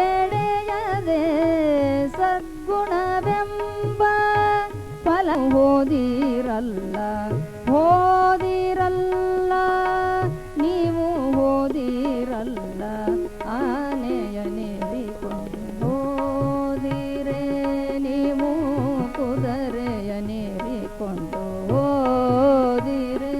ಬೆಳೆಯದೆ ಸದ್ಗುಣವೆಂಬ ಫಲ ಹೋದಿರಲ್ಲ ಹೋದಿರಲ್ಲ ನೀವು ಹೋದಿರಲ್ಲ ಆನೆಯ ನೇರಿಕೊಂಡು ಹೋದಿರೆ ನೀವು ಕುದುರೆಯ ನೇರಿಕೊಂಡು ಹೋದಿರೆ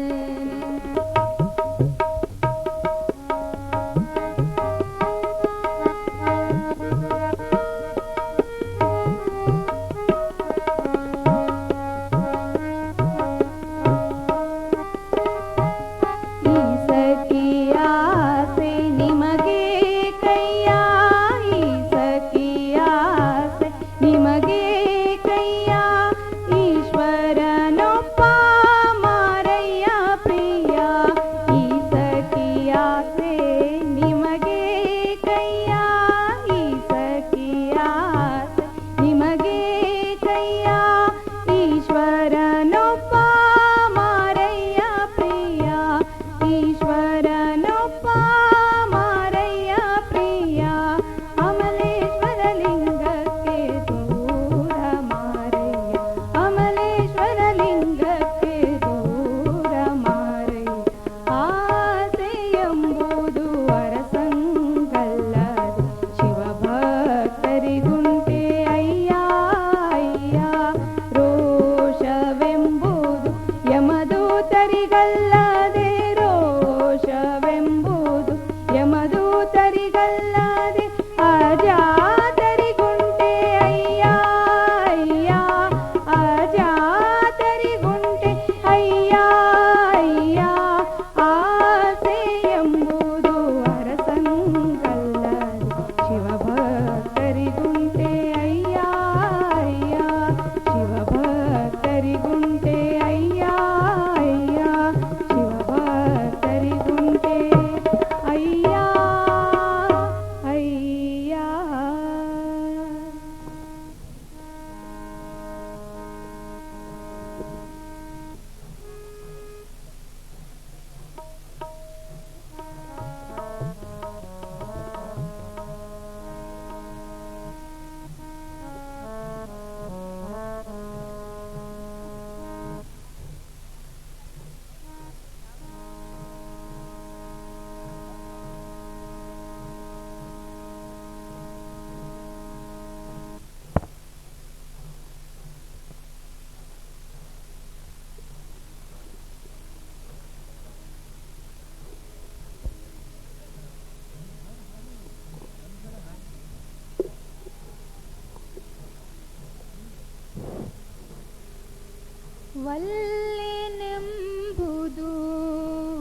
ವಲ್ಲೆನೆಂಬುದು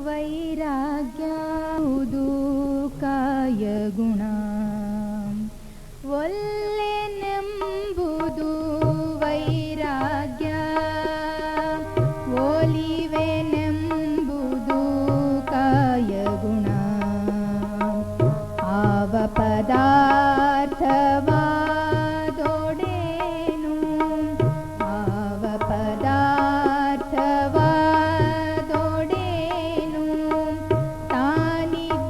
ವೈರಾಗ್ಯವುದು ಕಾಯಗುಣ ಒಲ್ಲೆನೆಂಬುದು ವೈರಾಗ್ಯ ಒಲಿವೆನೆಂಬುದು ಕಾಯಗುಣ ಆವ ಪದಾರ್ಥವಾದೊಡೇನು ಆವ ಪದಾರ್ಥವಾದೊಡೇನು ತಾನಿದ್ದೆಡೆಗೆ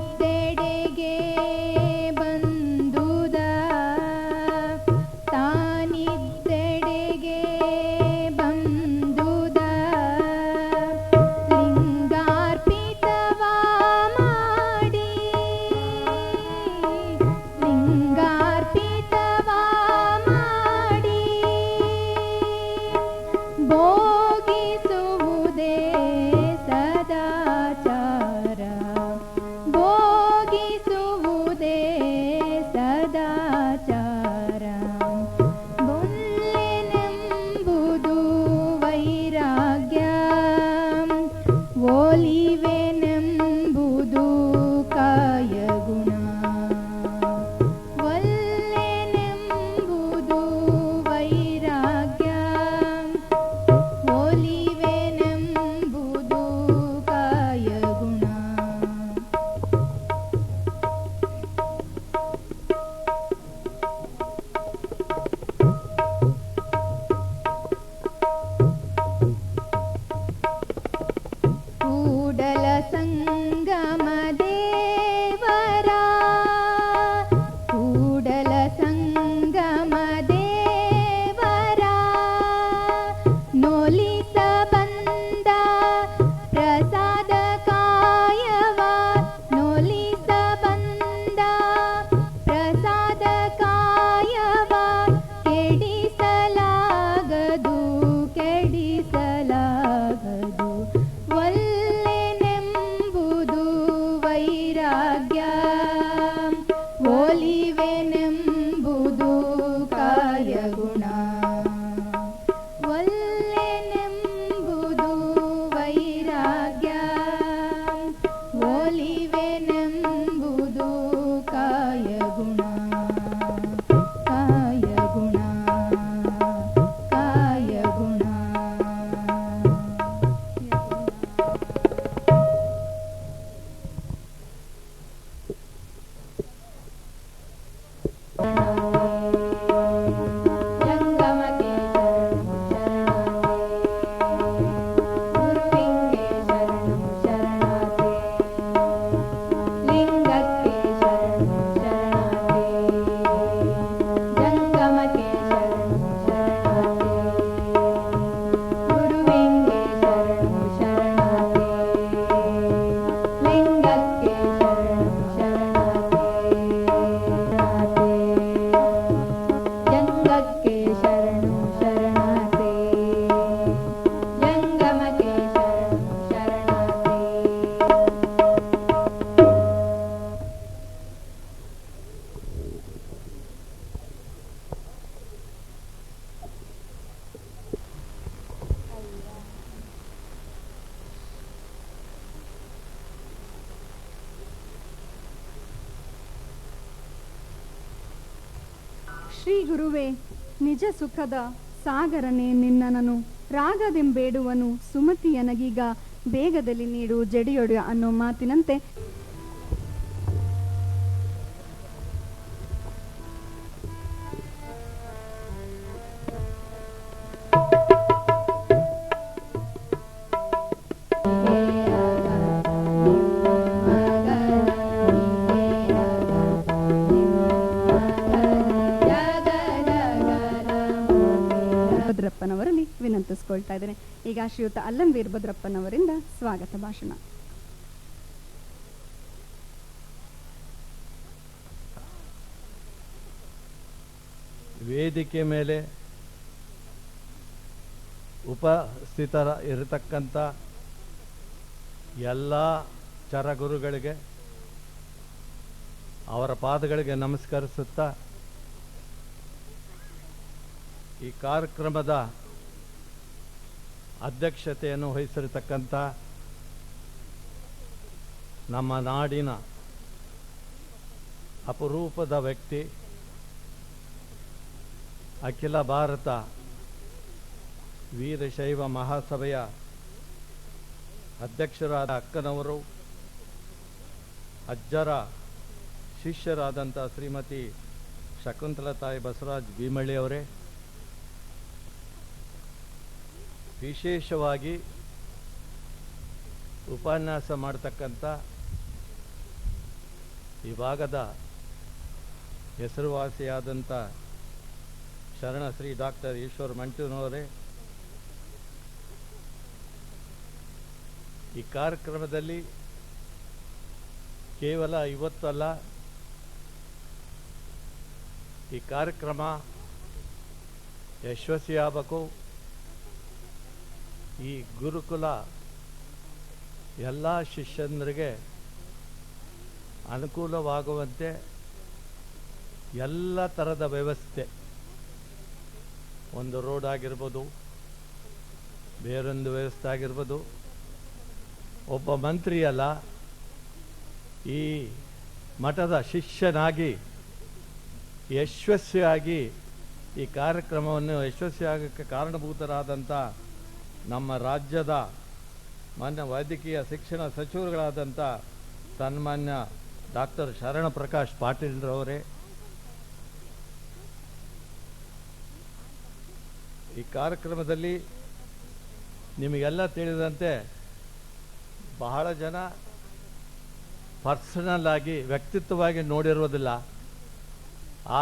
ಶ್ರೀ ಗುರುವೇ, ನಿಜ ಸುಖದ ಸಾಗರನೇ ನಿನ್ನನನು ರಾಗದೆಂಬೇಡುವನು ಸುಮತಿಯನಗೀಗ ಬೇಗದಲ್ಲಿ ನೀಡು ಜಡಿಯೊಡೆಯ ಅನ್ನೋ ಮಾತಿನಂತೆ ಭದ್ರಪ್ಪನವರಲ್ಲಿ ವಿನಂತಿಸ್ಕೊಳ್ತಾ ಇದ್ದೇನೆ. ಈಗ ಶ್ರೀಯುತ ಅಲ್ಲಂ ವೀರಭದ್ರಪ್ಪನವರಿಂದ ಸ್ವಾಗತ ಭಾಷಣ. ವೇದಿಕೆ ಮೇಲೆ ಉಪಸ್ಥಿತರ ಇರತಕ್ಕಂಥ ಎಲ್ಲ ಚರಗುರುಗಳಿಗೆ ಅವರ ಪಾದಗಳಿಗೆ ನಮಸ್ಕರಿಸುತ್ತಾ ಈ ಕಾರ್ಯಕ್ರಮದ ಅಧ್ಯಕ್ಷತೆಯನ್ನು ವಹಿಸಿರತಕ್ಕಂಥ ನಮ್ಮ ನಾಡಿನ ಅಪರೂಪದ ವ್ಯಕ್ತಿ, ಅಖಿಲ ಭಾರತ ವೀರಶೈವ ಮಹಾಸಭೆಯ ಅಧ್ಯಕ್ಷರಾದ ಅಕ್ಕನವರು, ಅಜ್ಜರ ಶಿಷ್ಯರಾದಂಥ ಶ್ರೀಮತಿ ಶಕುಂತಲತಾಯಿ ಬಸವರಾಜ್ ಭೀಮಳ್ಳಿ ಅವರೇ, ವಿಶೇಷವಾಗಿ ಉಪನ್ಯಾಸ ಮಾಡತಕ್ಕಂಥ ಈ ಭಾಗದ ಹೆಸರುವಾಸಿಯಾದಂಥ ಶರಣ ಶ್ರೀ ಡಾಕ್ಟರ್ ಈಶ್ವರ್ ಮಂಟೂನವರೇ, ಈ ಕಾರ್ಯಕ್ರಮದಲ್ಲಿ ಕೇವಲ ಇವತ್ತಲ್ಲ, ಈ ಕಾರ್ಯಕ್ರಮ ಯಶಸ್ವಿಯಾಗಬೇಕು, ಈ ಗುರುಕುಲ ಎಲ್ಲ ಶಿಷ್ಯಂದರಿಗೆ ಅನುಕೂಲವಾಗುವಂತೆ ಎಲ್ಲ ಥರದ ವ್ಯವಸ್ಥೆ, ಒಂದು ರೋಡ್ ಆಗಿರ್ಬೋದು, ಬೇರೊಂದು ವ್ಯವಸ್ಥೆ ಆಗಿರ್ಬೋದು, ಒಬ್ಬ ಮಂತ್ರಿ ಅಲ್ಲ, ಈ ಮಠದ ಶಿಷ್ಯನಾಗಿ ಯಶಸ್ವಿಯಾಗಿ ಈ ಕಾರ್ಯಕ್ರಮವನ್ನು ಯಶಸ್ವಿಯಾಗಕ್ಕೆ ಕಾರಣಭೂತರಾದಂಥ ನಮ್ಮ ರಾಜ್ಯದ ಮಾನ್ಯ ವೈದ್ಯಕೀಯ ಶಿಕ್ಷಣ ಸಚಿವರುಗಳಾದಂಥ ಸನ್ಮಾನ್ಯ ಡಾಕ್ಟರ್ ಶರಣ ಪ್ರಕಾಶ್ ಪಾಟೀಲ್ರವರೇ, ಈ ಕಾರ್ಯಕ್ರಮದಲ್ಲಿ ನಿಮಗೆಲ್ಲ ತಿಳಿದಂತೆ ಬಹಳ ಜನ ಪರ್ಸನಲ್ ಆಗಿ ವ್ಯಕ್ತಿತ್ವವಾಗಿ ನೋಡಿರೋದಿಲ್ಲ,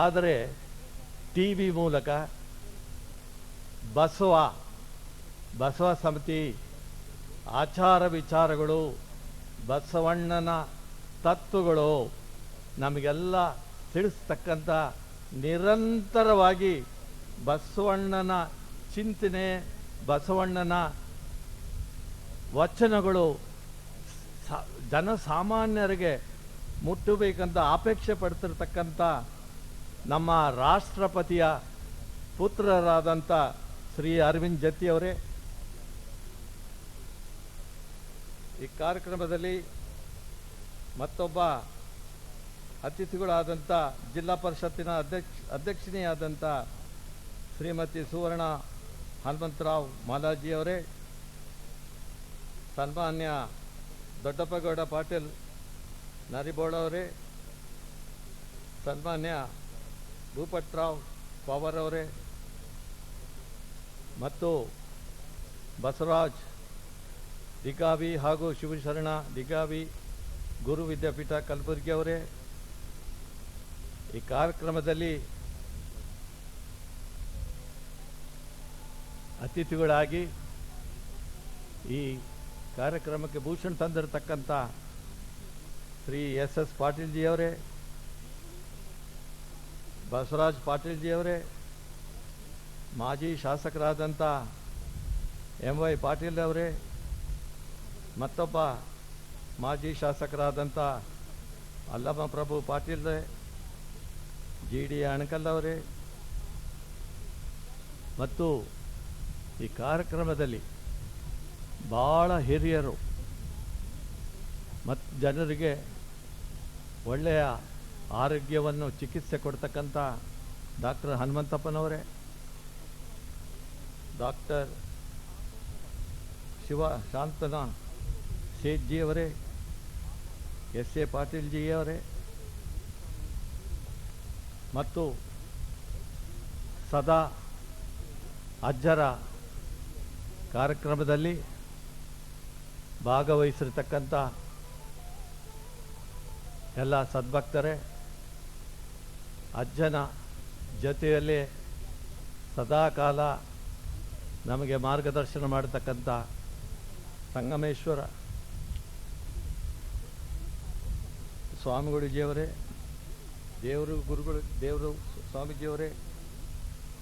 ಆದರೆ ಟಿ ವಿ ಮೂಲಕ ಬಸವ ಸಮಿತಿ ಆಚಾರ ವಿಚಾರಗಳು, ಬಸವಣ್ಣನ ತತ್ವಗಳು ನಮಗೆಲ್ಲ ತಿಳಿಸ್ತಕ್ಕಂಥ, ನಿರಂತರವಾಗಿ ಬಸವಣ್ಣನ ಚಿಂತನೆ, ಬಸವಣ್ಣನ ವಚನಗಳು ಜನಸಾಮಾನ್ಯರಿಗೆ ಮುಟ್ಟಬೇಕಂತ ಅಪೇಕ್ಷೆ ಪಡ್ತಿರ್ತಕ್ಕಂಥ ನಮ್ಮ ರಾಷ್ಟ್ರಪತಿಯ ಪುತ್ರರಾದಂಥ ಶ್ರೀ ಅರವಿಂದ್ ಜತ್ತಿಯವರೇ, ಈ ಕಾರ್ಯಕ್ರಮದಲ್ಲಿ ಮತ್ತೊಬ್ಬ ಅತಿಥಿಗಳಾದಂಥ ಜಿಲ್ಲಾ ಪರಿಷತ್ತಿನ ಅಧ್ಯಕ್ಷಿಣಿಯಾದಂಥ ಶ್ರೀಮತಿ ಸುವರ್ಣ ಹನುಮಂತರಾವ್ ಮಾಲಾಜಿಯವರೇ, ಸನ್ಮಾನ್ಯ ದೊಡ್ಡಪ್ಪಗೌಡ ಪಾಟೀಲ್ ನರಿಬೋಳವರೇ, ಸನ್ಮಾನ್ಯ ಭೂಪಟ್ರಾವ್ ಪವಾರ್ ಅವರೇ ಮತ್ತು ಬಸವರಾಜ್ ದಿಗಾವಿ ಹಾಗೂ ಶಿವಶರಣ ದಿಗಾವಿ ಗುರು ವಿದ್ಯಾಪೀಠ ಕಲಬುರಗಿ ಅವರೇ, ಈ ಕಾರ್ಯಕ್ರಮದಲ್ಲಿ ಅತಿಥಿಗಳಾಗಿ ಈ ಕಾರ್ಯಕ್ರಮಕ್ಕೆ ಭೂಷಣ ತಂದಿರತಕ್ಕಂಥ ಶ್ರೀ ಎಸ್ ಎಸ್ ಪಾಟೀಲ್ಜಿಯವರೇ, ಬಸವರಾಜ್ ಪಾಟೀಲ್ಜಿಯವರೇ, ಮಾಜಿ ಶಾಸಕರಾದಂಥ ಎಂ ವೈ ಪಾಟೀಲ್ ಅವರೇ, ಮತ್ತೊಬ್ಬ ಮಾಜಿ ಶಾಸಕರಾದಂಥ ಅಲ್ಲಮ ಪ್ರಭು ಪಾಟೀಲ್ ಜಿ ಡಿ ಅಣಕಲ್ ಅವರೇ, ಮತ್ತು ಈ ಕಾರ್ಯಕ್ರಮದಲ್ಲಿ ಭಾಳ ಹಿರಿಯರು ಮತ್ತು ಜನರಿಗೆ ಒಳ್ಳೆಯ ಆರೋಗ್ಯವನ್ನು ಚಿಕಿತ್ಸೆ ಕೊಡ್ತಕ್ಕಂಥ ಡಾಕ್ಟರ್ ಹನುಮಂತಪ್ಪನವರೇ, ಡಾಕ್ಟರ್ ಶಿವ ಶಾಂತನ ಸೇಠ್ಜಿಯವರೇ, ಎಸ್ ಎ ಪಾಟೀಲ್ಜಿಯವರೇ ಮತ್ತು ಸದಾ ಅಜ್ಜರ ಕಾರ್ಯಕ್ರಮದಲ್ಲಿ ಭಾಗವಹಿಸಿರ್ತಕ್ಕಂಥ ಎಲ್ಲ ಸದ್ಭಕ್ತರೇ, ಅಜ್ಜನ ಜೊತೆಯಲ್ಲಿ ಸದಾಕಾಲ ನಮಗೆ ಮಾರ್ಗದರ್ಶನ ಮಾಡತಕ್ಕಂಥ ಸಂಗಮೇಶ್ವರ ಸ್ವಾಮಿಗಳಿಜಿಯವರೇ, ದೇವರು ಸ್ವಾಮೀಜಿಯವರೇ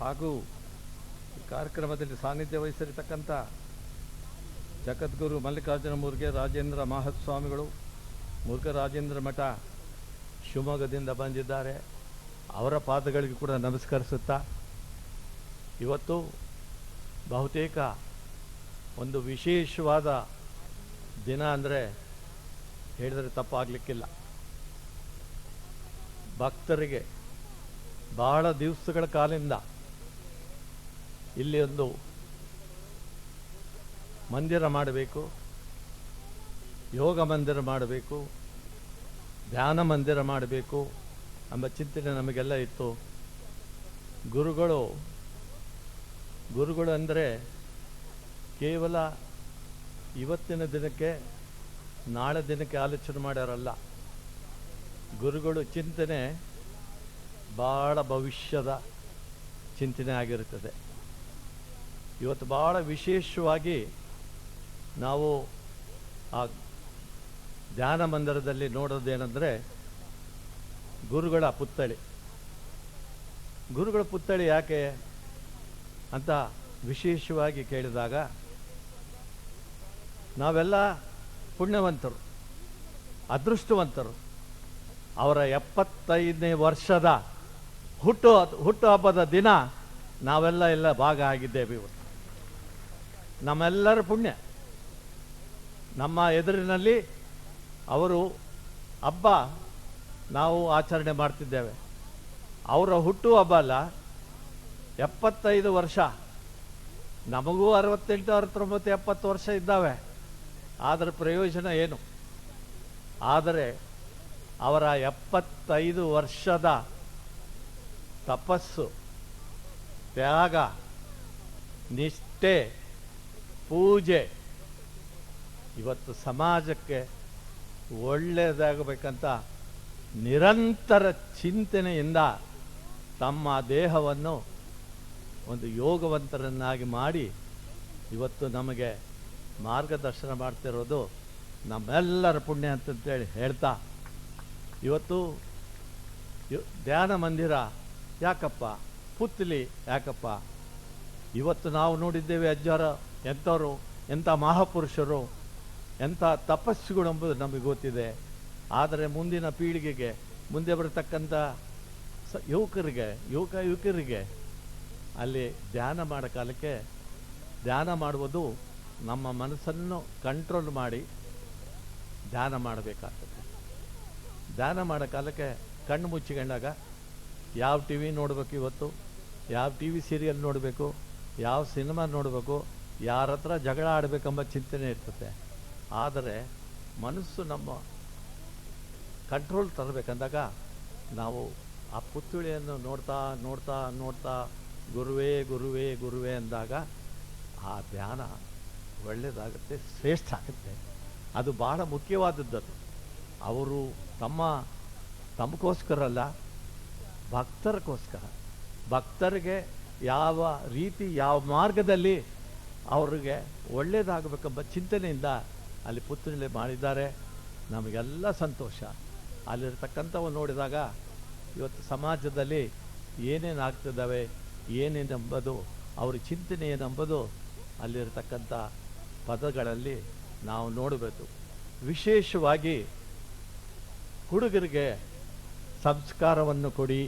ಹಾಗೂ ಈ ಕಾರ್ಯಕ್ರಮದಲ್ಲಿ ಸಾನ್ನಿಧ್ಯ ವಹಿಸಿರತಕ್ಕಂಥ ಜಗದ್ಗುರು ಮಲ್ಲಿಕಾರ್ಜುನ ಮುರುಘೆ ರಾಜೇಂದ್ರ ಮಹಾಸ್ವಾಮಿಗಳು, ಮುರುಘರಾಜೇಂದ್ರ ಮಠ ಶಿವಮೊಗ್ಗದಿಂದ ಬಂದಿದ್ದಾರೆ. ಅವರ ಪಾದಗಳಿಗೆ ಕೂಡ ನಮಸ್ಕರಿಸುತ್ತಾ, ಇವತ್ತು ಬಹುತೇಕ ಒಂದು ವಿಶೇಷವಾದ ದಿನ ಅಂದರೆ ಹೇಳಿದರೆ ತಪ್ಪಾಗಲಿಕ್ಕಿಲ್ಲ. ಭಕ್ತರಿಗೆ ಬಹಳ ದಿವಸಗಳ ಕಾಲದಿಂದ ಇಲ್ಲಿ ಒಂದು ಮಂದಿರ ಮಾಡಬೇಕು, ಯೋಗ ಮಂದಿರ ಮಾಡಬೇಕು, ಧ್ಯಾನ ಮಂದಿರ ಮಾಡಬೇಕು ಎಂಬ ಚಿಂತನೆ ನಮಗೆಲ್ಲ ಇತ್ತು. ಗುರುಗಳು ಅಂದರೆ ಕೇವಲ ಇವತ್ತಿನ ದಿನಕ್ಕೆ ನಾಳೆ ದಿನಕ್ಕೆ ಆಲೋಚನೆ ಮಾಡ್ಯಾರಲ್ಲ. ಗುರುಗಳು ಚಿಂತನೆ ಭಾಳ ಭವಿಷ್ಯದ ಚಿಂತನೆ ಆಗಿರುತ್ತದೆ. ಇವತ್ತು ಭಾಳ ವಿಶೇಷವಾಗಿ ನಾವು ಆ ಧ್ಯಾನ ಮಂದಿರದಲ್ಲಿ ನೋಡೋದೇನೆಂದರೆ ಗುರುಗಳ ಪುತ್ಥಳಿ ಯಾಕೆ ಅಂತ ವಿಶೇಷವಾಗಿ ಕೇಳಿದಾಗ, ನಾವೆಲ್ಲ ಪುಣ್ಯವಂತರು, ಅದೃಷ್ಟವಂತರು. ಅವರ 75ನೇ ವರ್ಷದ ಹುಟ್ಟುಹಬ್ಬದ ದಿನ ನಾವೆಲ್ಲ ಭಾಗ ಆಗಿದ್ದೇವೆ. ಇವತ್ತು ನಮ್ಮೆಲ್ಲರ ಪುಣ್ಯ. ನಮ್ಮ ಎದುರಿನಲ್ಲಿ ಅವರು ಹಬ್ಬ ನಾವು ಆಚರಣೆ ಮಾಡ್ತಿದ್ದೇವೆ. ಅವರ ಹುಟ್ಟುಹಬ್ಬ ಅಲ್ಲ, 75 ವರ್ಷ. ನಮಗೂ 68, 69, 70 ವರ್ಷ ಇದ್ದಾವೆ. ಆದರೆ ಪ್ರಯೋಜನ ಏನು? ಆದರೆ ಅವರ 75 ವರ್ಷದ ತಪಸ್ಸು, ತ್ಯಾಗ, ನಿಷ್ಠೆ, ಪೂಜೆ ಇವತ್ತು ಸಮಾಜಕ್ಕೆ ಒಳ್ಳೆಯದಾಗಬೇಕಂತ ನಿರಂತರ ಚಿಂತನೆಯಿಂದ ತಮ್ಮ ದೇಹವನ್ನು ಒಂದು ಯೋಗವಂತರನ್ನಾಗಿ ಮಾಡಿ ಇವತ್ತು ನಮಗೆ ಮಾರ್ಗದರ್ಶನ ಮಾಡ್ತಿರೋದು ನಮ್ಮೆಲ್ಲರ ಪುಣ್ಯ ಅಂತಂತೇಳಿ ಹೇಳ್ತಾ, ಇವತ್ತು ಧ್ಯಾನ ಮಂದಿರ ಯಾಕಪ್ಪ, ಪುತ್ಲಿ ಯಾಕಪ್ಪ? ಇವತ್ತು ನಾವು ನೋಡಿದ್ದೇವೆ ಅಜ್ಜರ ಎಂಥವರು, ಎಂಥ ಮಹಾಪುರುಷರು, ಎಂಥ ತಪಸ್ಸುಗಳು ಎಂಬುದು ನಮಗೆ ಗೊತ್ತಿದೆ. ಆದರೆ ಮುಂದಿನ ಪೀಳಿಗೆಗೆ, ಮುಂದೆ ಬರತಕ್ಕಂಥ ಯುವಕರಿಗೆ ಅಲ್ಲಿ ಧ್ಯಾನ ಮಾಡೋ ಕಾಲಕ್ಕೆ ಧ್ಯಾನ ಮಾಡುವುದು ನಮ್ಮ ಮನಸ್ಸನ್ನು ಕಂಟ್ರೋಲ್ ಮಾಡಿ ಧ್ಯಾನ ಮಾಡಬೇಕಾಗ್ತದೆ. ಧ್ಯಾನ ಮಾಡೋ ಕಾಲಕ್ಕೆ ಕಣ್ಣು ಮುಚ್ಚಿಕೊಂಡಾಗ ಯಾವ ಟಿ ವಿ ನೋಡಬೇಕು, ಇವತ್ತು ಯಾವ ಟಿ ವಿ ಸೀರಿಯಲ್ ನೋಡಬೇಕು, ಯಾವ ಸಿನಿಮಾ ನೋಡಬೇಕು, ಯಾರ ಹತ್ರ ಜಗಳ ಆಡಬೇಕೆಂಬ ಚಿಂತನೆ ಇರ್ತದೆ. ಆದರೆ ಮನಸ್ಸು ನಮ್ಮ ಕಂಟ್ರೋಲ್ ತರಬೇಕಂದಾಗ ನಾವು ಆ ಪುತ್ಥಳಿಯನ್ನು ನೋಡ್ತಾ ನೋಡ್ತಾ ನೋಡ್ತಾ ಗುರುವೇ ಗುರುವೇ ಗುರುವೇ ಅಂದಾಗ ಆ ಧ್ಯಾನ ಒಳ್ಳೆಯದಾಗುತ್ತೆ, ಶ್ರೇಷ್ಠ ಆಗುತ್ತೆ. ಅದು ಭಾಳ ಮುಖ್ಯವಾದದ್ದು. ಅವರು ತಮಗೋಸ್ಕರ ಅಲ್ಲ, ಭಕ್ತರಿಗೆ ಯಾವ ರೀತಿ, ಯಾವ ಮಾರ್ಗದಲ್ಲಿ ಅವರಿಗೆ ಒಳ್ಳೆಯದಾಗಬೇಕೆಂಬ ಚಿಂತನೆಯಿಂದ ಅಲ್ಲಿ ಪುತ್ಥಳಿ ಮಾಡಿದ್ದಾರೆ. ನಮಗೆಲ್ಲ ಸಂತೋಷ. ಅಲ್ಲಿರ್ತಕ್ಕಂಥವು ನೋಡಿದಾಗ ಇವತ್ತು ಸಮಾಜದಲ್ಲಿ ಏನೇನು ಆಗ್ತಿದ್ದಾವೆ, ಏನೇನೆಂಬುದು, ಅವ್ರ ಚಿಂತನೆ ಏನೆಂಬುದು ಅಲ್ಲಿರ್ತಕ್ಕಂಥ ಪದಗಳಲ್ಲಿ ನಾವು ನೋಡಬೇಕು. ವಿಶೇಷವಾಗಿ ಹುಡುಗರಿಗೆ ಸಂಸ್ಕಾರವನ್ನು ಕೊಡಿ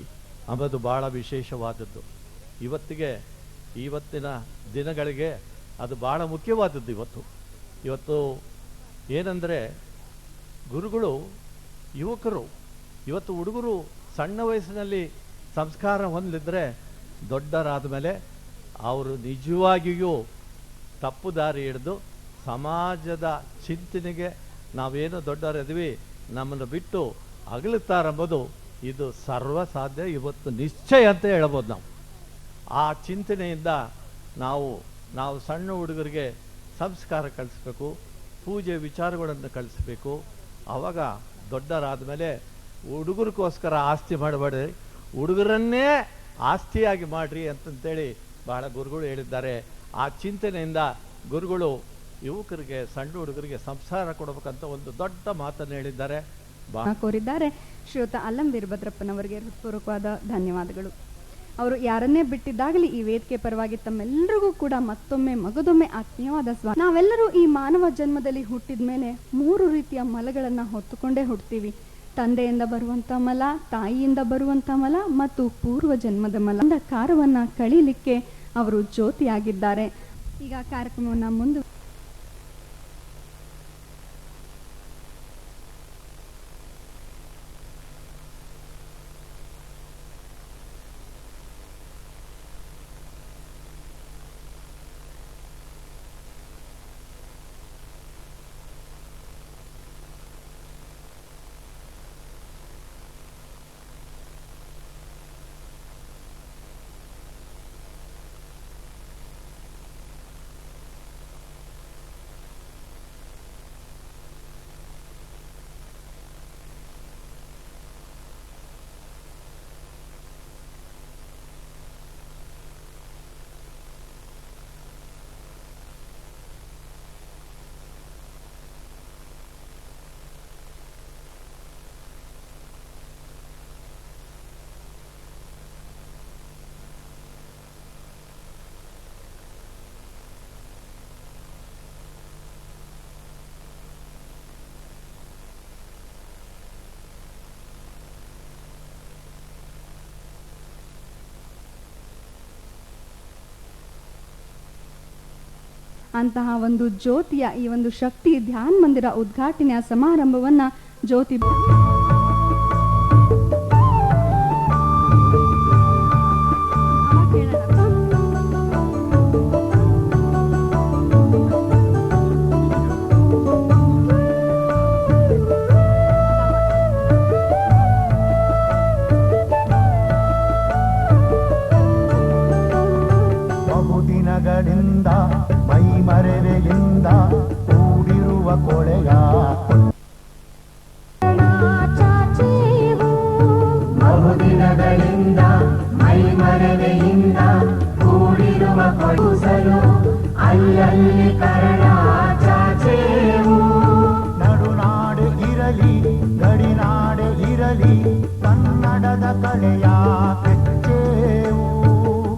ಅಂಬುದು ಭಾಳ ವಿಶೇಷವಾದದ್ದು. ಇವತ್ತಿನ ದಿನಗಳಿಗೆ ಅದು ಭಾಳ ಮುಖ್ಯವಾದದ್ದು. ಇವತ್ತು ಏನಂದರೆ ಗುರುಗಳು ಯುವಕರು, ಇವತ್ತು ಹುಡುಗರು ಸಣ್ಣ ವಯಸ್ಸಿನಲ್ಲಿ ಸಂಸ್ಕಾರ ಹೊಂದಿದ್ರೆ ದೊಡ್ಡರಾದ ಮೇಲೆ ಅವರು ನಿಜವಾಗಿಯೂ ತಪ್ಪು ದಾರಿ ಹಿಡಿದು ಸಮಾಜದ ಚಿಂತನೆಗೆ ನಾವೇನು ದೊಡ್ಡವರಿದ್ವಿ ನಮ್ಮನ್ನು ಬಿಟ್ಟು ಅಗಲುತ್ತಾರೆಂಬುದು ಇದು ಸರ್ವಸಾಧ್ಯ, ಇವತ್ತು ನಿಶ್ಚಯ ಅಂತ ಹೇಳ್ಬೋದು ನಾವು. ಆ ಚಿಂತನೆಯಿಂದ ನಾವು ಸಣ್ಣ ಹುಡುಗರಿಗೆ ಸಂಸ್ಕಾರ ಕಲಿಸ್ಬೇಕು, ಪೂಜೆ ವಿಚಾರಗಳನ್ನು ಕಲಿಸ್ಬೇಕು. ಆವಾಗ ದೊಡ್ಡರಾದ ಮೇಲೆ ಹುಡುಗರಿಗೋಸ್ಕರ ಆಸ್ತಿ ಮಾಡಬೇಡಿ, ಹುಡುಗರನ್ನೇ ಆಸ್ತಿಯಾಗಿ ಮಾಡ್ರಿ ಅಂತಂತೇಳಿ ಬಹಳ ಗುರುಗಳು ಹೇಳಿದ್ದಾರೆ. ಆ ಚಿಂತನೆಯಿಂದ ಗುರುಗಳು ಯುವಕರಿಗೆ, ಸಣ್ಣ ಹುಡುಗರಿಗೆ ಸಂಸ್ಕಾರ ಕೊಡಬೇಕಂತ ಒಂದು ದೊಡ್ಡ ಮಾತನ್ನು ಹೇಳಿದ್ದಾರೆ. ಕೋರಿದ್ದಾರೆ. ಶ್ರೀಯುತ ಅಲ್ಲಂ ವೀರಭದ್ರಪ್ಪನವರಿಗೆ ಹೃತ್ಪೂರ್ವಕವಾದ ಧನ್ಯವಾದಗಳು. ಅವರು ಯಾರನ್ನೇ ಬಿಟ್ಟಿದ್ದಾಗಲಿ ಈ ವೇದಿಕೆ ಪರವಾಗಿ ತಮ್ಮೆಲ್ಲರಿಗೂ ಕೂಡ ಮತ್ತೊಮ್ಮೆ ಮಗದೊಮ್ಮೆ ಆತ್ಮೀಯವಾದ ಸ್ವಾಗತ. ನಾವೆಲ್ಲರೂ ಈ ಮಾನವ ಜನ್ಮದಲ್ಲಿ ಹುಟ್ಟಿದ ಮೇಲೆ 3 ರೀತಿಯ ಮಲಗಳನ್ನು ಹೊತ್ತುಕೊಂಡೇ ಹುಡ್ತೀವಿ. ತಂದೆಯಿಂದ ಬರುವಂಥ ಮಲ, ತಾಯಿಯಿಂದ ಬರುವಂಥ ಮಲ ಮತ್ತು ಪೂರ್ವ ಜನ್ಮದ ಮಲ. ಅಂಧಕಾರವನ್ನು ಕಳೀಲಿಕ್ಕೆ ಅವರು ಜ್ಯೋತಿಯಾಗಿದ್ದಾರೆ. ಈಗ ಕಾರ್ಯಕ್ರಮವನ್ನು ಮುಂದೆ ಅಂತಹ ಒಂದು ಜ್ಯೋತಿಯ ಈ ಒಂದು ಶಕ್ತಿ ಧ್ಯಾನ ಮಂದಿರ ಉದ್ಘಾಟನೆಯ ಸಮಾರಂಭವನ್ನ ಜ್ಯೋತಿ ಬಹುದಿನಗಳಿಂದ ಮೈಮರೆವೆಯಿಂದ ಕೂಡಿರುವ ಕೊಳೆಯ ಬಹುದಿನಗಳಿಂದ ಮೈಮರೆವೆಯಿಂದ ಕೂಡಿರುವ ಕೊಡಿಸಲು ಅಲ್ಲಲ್ಲಿ ಕರಣ ಚಾಚೇವು. ನಡುನಾಡು ಇರಲಿ ಗಡಿನಾಡು ಇರಲಿ ಕನ್ನಡದ ಕಳೆಯ ಕೆಚ್ಚೇವು.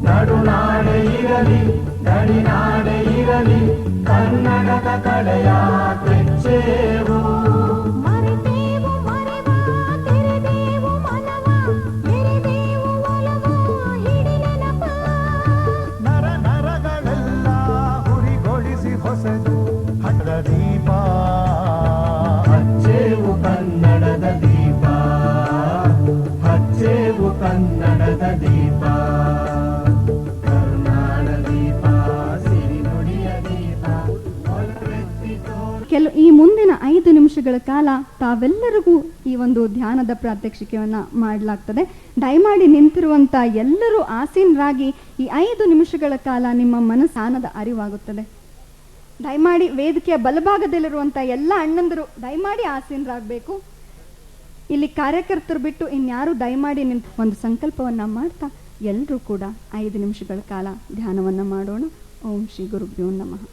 ನಡುನಾಡು ಇರಲಿ ಗಡಿನಾಡು ಇರಲಿ ಕನ್ನಡದ ಕಳೆಯ ಕೆಚ್ಚೇವು. ನರ ನರಗಳೆಲ್ಲ ಹುರಿಗೊಳಿಸಿ ಹೊಸದು ಹಠದ ದೀಪ ಹಚ್ಚೇವು ಕನ್ನಡದ ದೀಪ, ಹಚ್ಚೇವು ಕನ್ನಡದ ದೀಪ. ಈ ಮುಂದಿನ 5 ನಿಮಿಷಗಳ ಕಾಲ ತಾವೆಲ್ಲರಿಗೂ ಈ ಒಂದು ಧ್ಯಾನದ ಪ್ರಾತ್ಯಕ್ಷಿಕೆಯನ್ನ ಮಾಡಲಾಗ್ತದೆ. ದಯಮಾಡಿ ನಿಂತಿರುವಂತ ಎಲ್ಲರೂ ಆಸೀನರಾಗಿ ಈ 5 ನಿಮಿಷಗಳ ಕಾಲ ನಿಮ್ಮ ಮನಸ್ಸಾನದ ಅರಿವಾಗುತ್ತದೆ. ದಯಮಾಡಿ ವೇದಿಕೆಯ ಬಲಭಾಗದಲ್ಲಿರುವಂತ ಎಲ್ಲ ಅಣ್ಣಂದರು ದಯಮಾಡಿ ಆಸೀನರಾಗಬೇಕು. ಇಲ್ಲಿ ಕಾರ್ಯಕರ್ತರು ಬಿಟ್ಟು ಇನ್ಯಾರು ದಯಮಾಡಿ ನಿಂತು ಒಂದು ಸಂಕಲ್ಪವನ್ನ ಮಾಡ್ತಾ ಎಲ್ಲರೂ ಕೂಡ 5 ನಿಮಿಷಗಳ ಕಾಲ ಧ್ಯಾನವನ್ನ ಮಾಡೋಣ. ಓಂ ಶ್ರೀ ಗುರುಭ್ಯೋ ನಮಃ.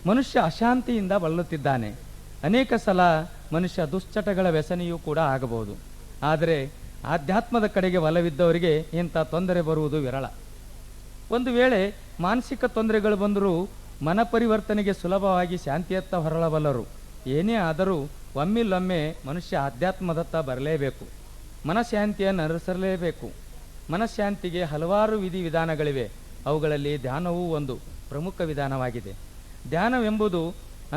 ಮನುಷ್ಯ ಅಶಾಂತಿಯಿಂದ ಬಳಲುತ್ತಿದ್ದಾನೆ. ಅನೇಕ ಸಲ ಮನುಷ್ಯ ದುಶ್ಚಟಗಳ ವ್ಯಸನಿಯೂ ಕೂಡ ಆಗಬಹುದು. ಆದರೆ ಆಧ್ಯಾತ್ಮದ ಕಡೆಗೆ ಒಲವಿದ್ದವರಿಗೆ ಇಂಥ ತೊಂದರೆ ಬರುವುದು ವಿರಳ. ಒಂದು ವೇಳೆ ಮಾನಸಿಕ ತೊಂದರೆಗಳು ಬಂದರೂ ಮನ ಪರಿವರ್ತನೆಗೆ ಸುಲಭವಾಗಿ ಶಾಂತಿಯತ್ತ ಹೊರಳಬಲ್ಲರು. ಏನೇ ಆದರೂ ಒಮ್ಮಿಲ್ಲೊಮ್ಮೆ ಮನುಷ್ಯ ಆಧ್ಯಾತ್ಮದತ್ತ ಬರಲೇಬೇಕು, ಮನಃಶಾಂತಿಯನ್ನು ಅನುಸರಿಸಲೇಬೇಕು. ಮನಃಶಾಂತಿಗೆ ಹಲವಾರು ವಿಧಿವಿಧಾನಗಳಿವೆ. ಅವುಗಳಲ್ಲಿ ಧ್ಯಾನವೂ ಒಂದು ಪ್ರಮುಖ ವಿಧಾನವಾಗಿದೆ. ಧ್ಯಾನವೆಂಬುದು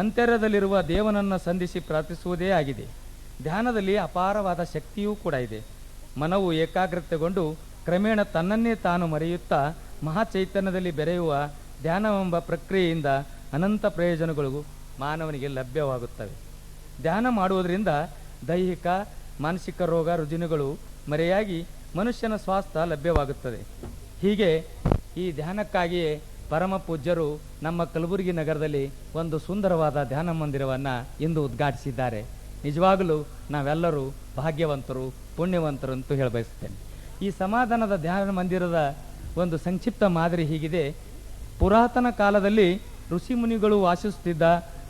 ಅಂತರ್ಯದಲ್ಲಿರುವ ದೇವನನ್ನು ಸಂಧಿಸಿ ಪ್ರಾರ್ಥಿಸುವುದೇ ಆಗಿದೆ. ಧ್ಯಾನದಲ್ಲಿ ಅಪಾರವಾದ ಶಕ್ತಿಯೂ ಕೂಡ ಇದೆ. ಮನವು ಏಕಾಗ್ರತೆಗೊಂಡು ಕ್ರಮೇಣ ತನ್ನನ್ನೇ ತಾನು ಮರೆಯುತ್ತಾ ಮಹಾಚೈತನ್ಯದಲ್ಲಿ ಬೆರೆಯುವ ಧ್ಯಾನವೆಂಬ ಪ್ರಕ್ರಿಯೆಯಿಂದ ಅನಂತ ಪ್ರಯೋಜನಗಳು ಮಾನವನಿಗೆ ಲಭ್ಯವಾಗುತ್ತವೆ. ಧ್ಯಾನ ಮಾಡುವುದರಿಂದ ದೈಹಿಕ ಮಾನಸಿಕ ರೋಗ ರುಜಿನಗಳು ಮರೆಯಾಗಿ ಮನುಷ್ಯನ ಸ್ವಾಸ್ಥ್ಯ ಲಭ್ಯವಾಗುತ್ತದೆ. ಹೀಗೆ ಈ ಧ್ಯಾನಕ್ಕಾಗಿಯೇ ಪರಮ ಪೂಜ್ಯರು ನಮ್ಮ ಕಲಬುರಗಿ ನಗರದಲ್ಲಿ ಒಂದು ಸುಂದರವಾದ ಧ್ಯಾನ ಮಂದಿರವನ್ನು ಇಂದು ಉದ್ಘಾಟಿಸಿದ್ದಾರೆ. ನಿಜವಾಗಲೂ ನಾವೆಲ್ಲರೂ ಭಾಗ್ಯವಂತರು, ಪುಣ್ಯವಂತರು ಅಂತೂ ಹೇಳಬಯಸುತ್ತೇನೆ. ಈ ಸಮಾಧಾನದ ಧ್ಯಾನ ಮಂದಿರದ ಒಂದು ಸಂಕ್ಷಿಪ್ತ ಮಾದರಿ ಹೀಗಿದೆ. ಪುರಾತನ ಕಾಲದಲ್ಲಿ ಋಷಿ ಮುನಿಗಳು ವಾಸಿಸುತ್ತಿದ್ದ